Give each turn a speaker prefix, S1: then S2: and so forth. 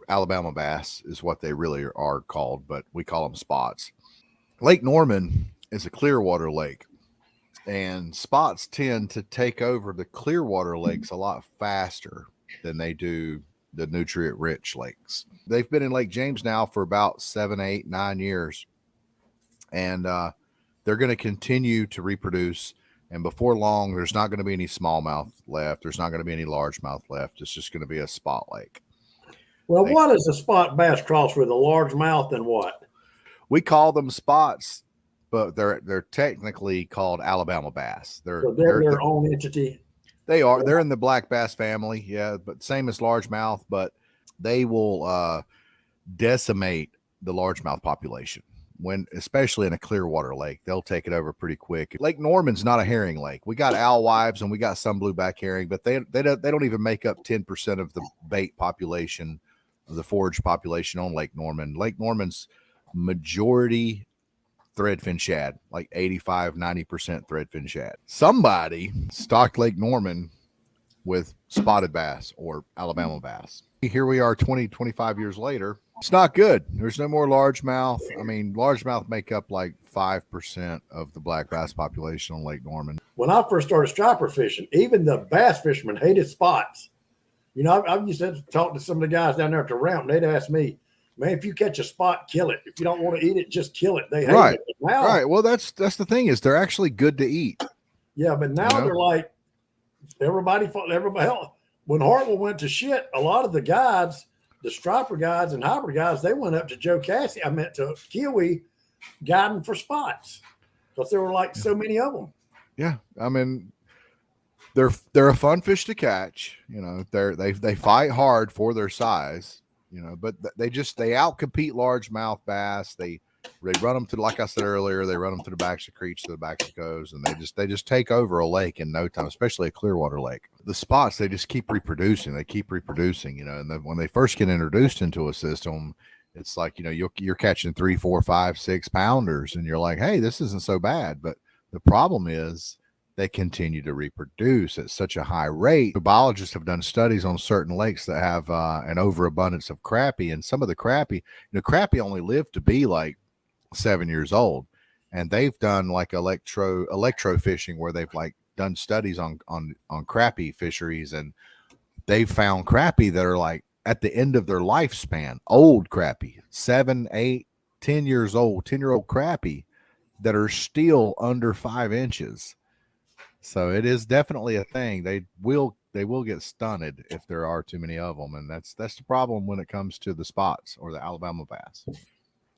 S1: Alabama bass is what they really are called, but we call them spots. Lake Norman is a clear water lake, and spots tend to take over the clear water lakes a lot faster than they do the nutrient rich lakes. They've been in Lake James now for about 7, 8, 9 years, and they're going to continue to reproduce. And before long, there's not going to be any smallmouth left. There's not going to be any largemouth left. It's just going to be a spot lake.
S2: Well, what is a spot bass cross with a largemouth and what?
S1: We call them spots, but they're technically called Alabama bass.
S2: They're their own entity.
S1: They are. They're in the black bass family, yeah, but same as largemouth, but they will decimate the largemouth population. Especially in a clear water lake, they'll take it over pretty quick. Lake Norman's not a herring lake. We got alewives and we got some blueback herring, but they don't even make up 10% of the bait population, the forage population on Lake Norman. Lake Norman's majority threadfin shad, like 85-90% threadfin shad. Somebody stocked Lake Norman with spotted bass or Alabama bass. Here we are 25 years later. It's not good. There's no more largemouth. I mean, largemouth make up like 5% of the black bass population on Lake Norman.
S2: When I first started striper fishing, even the bass fishermen hated spots. You know, I used to talk to some of the guys down there at the ramp, and they'd ask me, man, if you catch a spot, kill it. If you don't want to eat it, just kill it. They hate it. Now,
S1: right. Well, that's the thing is they're actually good to eat.
S2: Yeah, but now they're like everybody. When Hartwell went to shit, a lot of the guides, the striper guides and hybrid guys, they went up to Joe Cassie. I meant to Kiwi, guiding for spots because there were like so many of them.
S1: Yeah, I mean, they're a fun fish to catch. You know, they fight hard for their size. You know, but they outcompete largemouth bass. They run them to, like I said earlier, they run them to the backs of creeks, to the backs of coves, and they just take over a lake in no time, especially a clear water lake. The spots, they just keep reproducing. They keep reproducing, you know, and when they first get introduced into a system, it's like, you know, you're catching 3, 4, 5, 6 pounders, and you're like, hey, this isn't so bad. But the problem is they continue to reproduce at such a high rate. Biologists have done studies on certain lakes that have an overabundance of crappie, and some of the crappie, you know, crappie only live to be like 7 years old, and they've done like electro fishing where they've like done studies on crappie fisheries, and they've found crappie that are like at the end of their lifespan, old crappie, 7, 8, 10 years old, 10-year-old crappie that are still under 5 inches. So it is definitely a thing. They will get stunted if there are too many of them, and that's the problem when it comes to the spots or the Alabama bass.